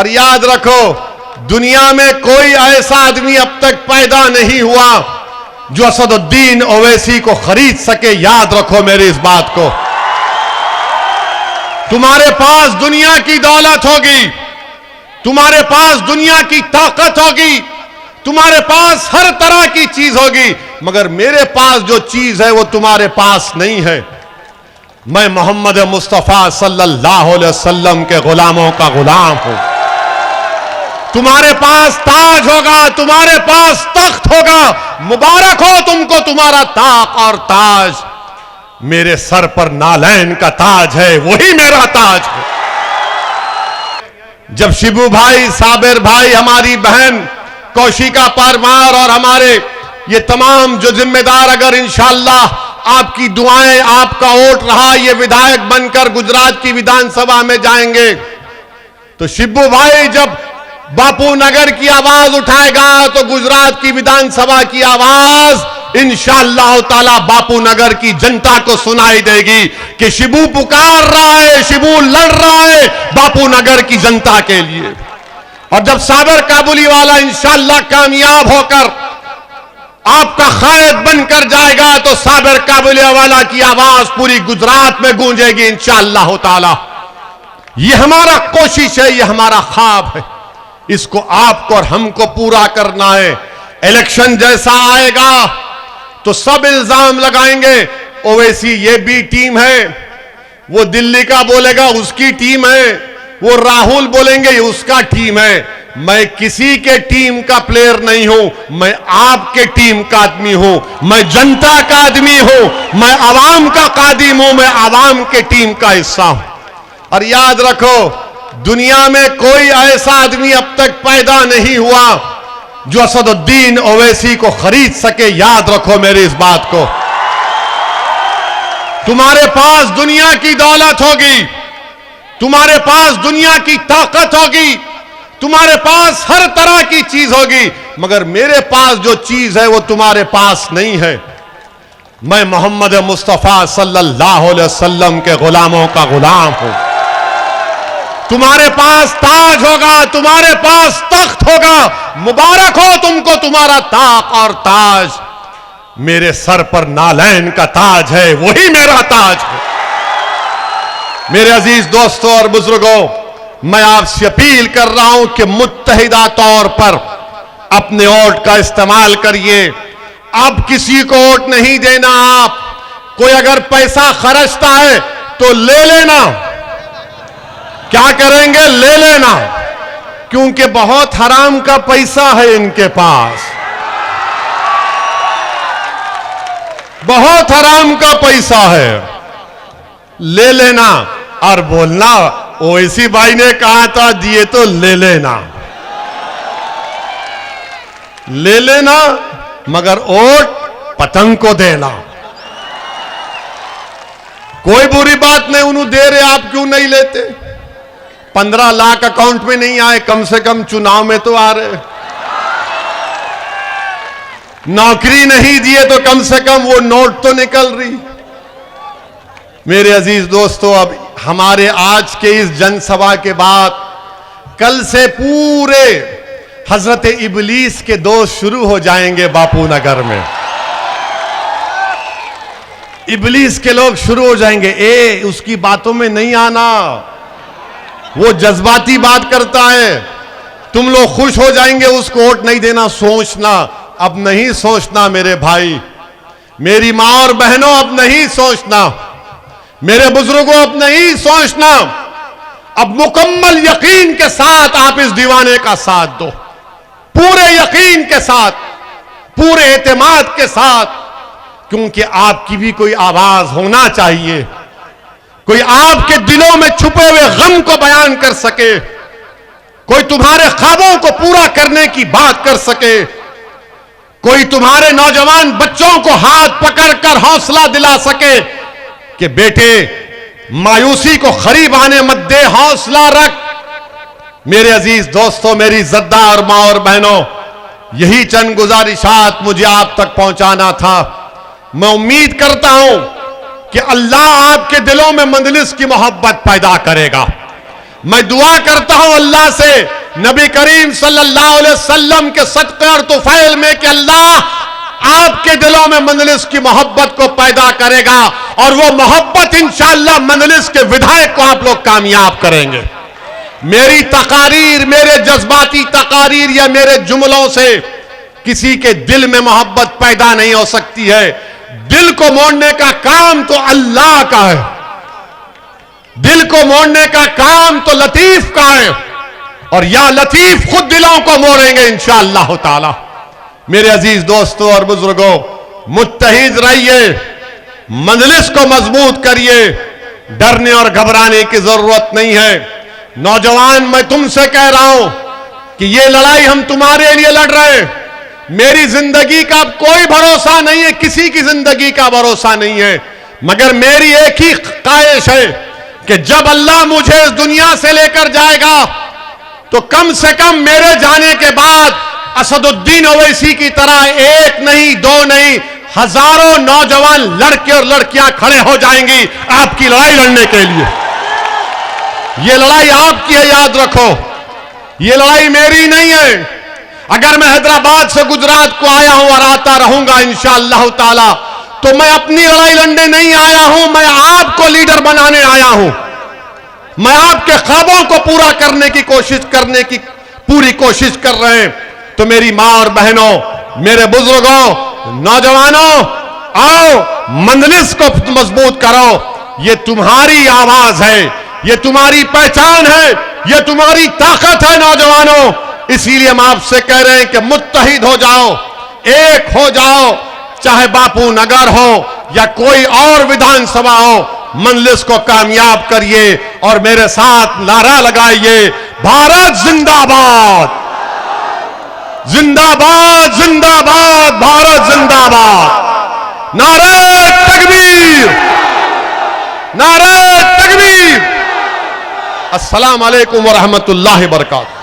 और याद रखो, दुनिया में कोई ऐसा आदमी अब तक पैदा नहीं हुआ जो असदुद्दीन ओवैसी को खरीद सके। याद रखो मेरी इस बात को। तुम्हारे पास दुनिया की दौलत होगी, तुम्हारे पास दुनिया की ताकत होगी, तुम्हारे पास हर तरह की चीज होगी, मगर मेरे पास जो चीज है वो तुम्हारे पास नहीं है। मैं मोहम्मद मुस्तफा सल्लल्लाहु अलैहि वसल्लम के गुलामों का गुलाम हूं। तुम्हारे पास ताज होगा, तुम्हारे पास तख्त होगा, मुबारक हो तुमको तुम्हारा ताक और ताज। मेरे सर पर नालैन का ताज है, वही मेरा ताज है। जब शिबू भाई, साबिर भाई, हमारी बहन कौशिका परमार और हमारे ये तमाम जो जिम्मेदार अगर इंशाअल्लाह आपकी दुआएं, आपका वोट रहा, ये विधायक बनकर गुजरात की विधानसभा में जाएंगे, तो शिबू भाई जब बापू नगर की आवाज उठाएगा तो गुजरात की विधानसभा की आवाज इंशाअल्लाह ताला बापू नगर की जनता को सुनाई देगी कि शिबू पुकार रहा है, शिबू लड़ रहा है बापू नगर की जनता के लिए। और जब साबिर काबुली वाला इंशाअल्लाह कामयाब होकर आपका कायद बनकर जाएगा तो साबिर काबुली वाला की आवाज पूरी गुजरात में गूंजेगी इंशाअल्लाह ताला। ये हमारा कोशिश है, ये हमारा ख्वाब है, इसको आपको और हमको पूरा करना है। इलेक्शन जैसा आएगा तो सब इल्जाम लगाएंगे, ओवैसी ये बी टीम है, वो दिल्ली का बोलेगा उसकी टीम है, वो राहुल बोलेंगे ये उसका टीम है। मैं किसी के टीम का प्लेयर नहीं हूं, मैं आपके टीम का आदमी हूं, मैं जनता का आदमी हूं, मैं आवाम का कादिम हूं, मैं आवाम के टीम का हिस्सा हूं। और याद रखो, दुनिया में कोई ऐसा आदमी अब तक पैदा नहीं हुआ जो असदुद्दीन ओवैसी को खरीद सके। याद रखो मेरी इस बात को। तुम्हारे पास दुनिया की दौलत होगी, तुम्हारे पास दुनिया की ताकत होगी, तुम्हारे पास हर तरह की चीज होगी, मगर मेरे पास जो चीज है वो तुम्हारे पास नहीं है। मैं मोहम्मद मुस्तफा सल्लल्लाहु अलैहि वसल्लम के गुलामों का गुलाम हूं। तुम्हारे पास ताज होगा, तुम्हारे पास तख्त होगा, मुबारक हो तुमको तुम्हारा ताक और ताज। मेरे सर पर नालैन का ताज है, वही मेरा ताज है। मेरे अजीज दोस्तों और बुजुर्गों, मैं आपसे अपील कर रहा हूं कि मुत्तहिदा तौर पर अपने वोट का इस्तेमाल करिए। अब किसी को वोट नहीं देना। आप कोई अगर पैसा खर्चता है तो ले लेना। क्या करेंगे? ले लेना, क्योंकि बहुत हराम का पैसा है इनके पास, बहुत हराम का पैसा है। ले लेना और बोलना ओवैसी भाई ने कहा था दिए तो ले लेना, ले लेना, मगर वोट पतंग को देना। कोई बुरी बात नहीं, उन्होंने दे रहे, आप क्यों नहीं लेते? 15 लाख अकाउंट में नहीं आए, कम से कम चुनाव में तो आ रहे। नौकरी नहीं दिए तो कम से कम वो नोट तो निकल रही। मेरे अजीज दोस्तों, अब हमारे आज के इस जनसभा के बाद कल से पूरे हजरत इबलीस के दोस्त शुरू हो जाएंगे बापू नगर में। इबलीस के लोग शुरू हो जाएंगे। उसकी बातों में नहीं आना, वो जज्बाती बात करता है। तुम लोग खुश हो जाएंगे, उसको वोट नहीं देना। सोचना, अब नहीं सोचना मेरे भाई, मेरी मां और बहनों, अब नहीं सोचना, मेरे बुजुर्गों, अब नहीं सोचना। अब मुकम्मल यकीन के साथ आप इस दीवाने का साथ दो, पूरे यकीन के साथ, पूरे एतमाद के साथ, क्योंकि आपकी भी कोई आवाज होना चाहिए, कोई आपके दिलों में छुपे हुए गम को बयान कर सके, कोई तुम्हारे ख्वाबों को पूरा करने की बात कर सके, कोई तुम्हारे नौजवान बच्चों को हाथ पकड़कर हौसला दिला सके कि बेटे मायूसी को करीब आने मत दे, हौसला रख। मेरे अजीज दोस्तों, मेरी इज्जतदार मां और बहनों, यही चंद गुजारिशात मुझे आप तक पहुंचाना था। मैं उम्मीद करता हूं कि अल्लाह आपके दिलों में मजलिस की मोहब्बत पैदा करेगा, मैं दुआ करता हूं अल्लाह से नबी करीम सल्लल्लाहु अलैहि वसल्लम के सदक़े और तुफैल में कि अल्लाह आपके दिलों में मजलिस की मोहब्बत को पैदा करेगा और वो मोहब्बत इंशाअल्लाह मजलिस के विधायक को आप लोग कामयाब करेंगे। मेरी तकारीर, मेरे जज्बाती तकारीर या मेरे जुमलों से किसी के दिल में मोहब्बत पैदा नहीं हो सकती है। दिल को मोड़ने का काम तो अल्लाह का है, दिल को मोड़ने का काम तो लतीफ का है और या लतीफ खुद दिलों को मोड़ेंगे इंशाअल्लाह ताला। मेरे अजीज दोस्तों और बुजुर्गों, मुत्तहिद रहिए, मजलिस को मजबूत करिए, डरने और घबराने की जरूरत नहीं है। नौजवान, मैं तुमसे कह रहा हूं कि ये लड़ाई हम तुम्हारे लिए लड़ रहे हैं। मेरी जिंदगी का कोई भरोसा नहीं है, किसी की जिंदगी का भरोसा नहीं है, मगर मेरी एक ही ख्वाहिश है कि जब अल्लाह मुझे इस दुनिया से लेकर जाएगा तो कम से कम मेरे जाने के बाद असदुद्दीन ओवैसी की तरह एक नहीं, दो नहीं, हजारों नौजवान लड़के और लड़कियां खड़े हो जाएंगी आपकी लड़ाई लड़ने के लिए। यह लड़ाई आपकी है, याद रखो, यह लड़ाई मेरी नहीं है। अगर मैं हैदराबाद से गुजरात को आया हूं और आता रहूंगा इंशाअल्लाह ताला, तो मैं अपनी लड़ाई लड़ने नहीं आया हूं, मैं आपको लीडर बनाने आया हूं। मैं आपके ख्वाबों को पूरा करने की पूरी कोशिश कर रहे हैं। तो मेरी मां और बहनों, मेरे बुजुर्गों, नौजवानों, आओ मंजलिस को मजबूत करो। ये तुम्हारी आवाज है, ये तुम्हारी पहचान है, ये तुम्हारी ताकत है नौजवानों। इसीलिए हम आपसे कह रहे हैं कि मुत्तहिद हो जाओ, एक हो जाओ, चाहे बापू नगर हो या कोई और विधानसभा हो, मजलिस को कामयाब करिए और मेरे साथ नारा लगाइए, भारत जिंदाबाद, जिंदाबाद, जिंदाबाद, भारत जिंदाबाद, नारे तकबीर, नारे तकबीर। अस्सलाम वालेकुम व रहमतुल्लाहि व बरकातहू।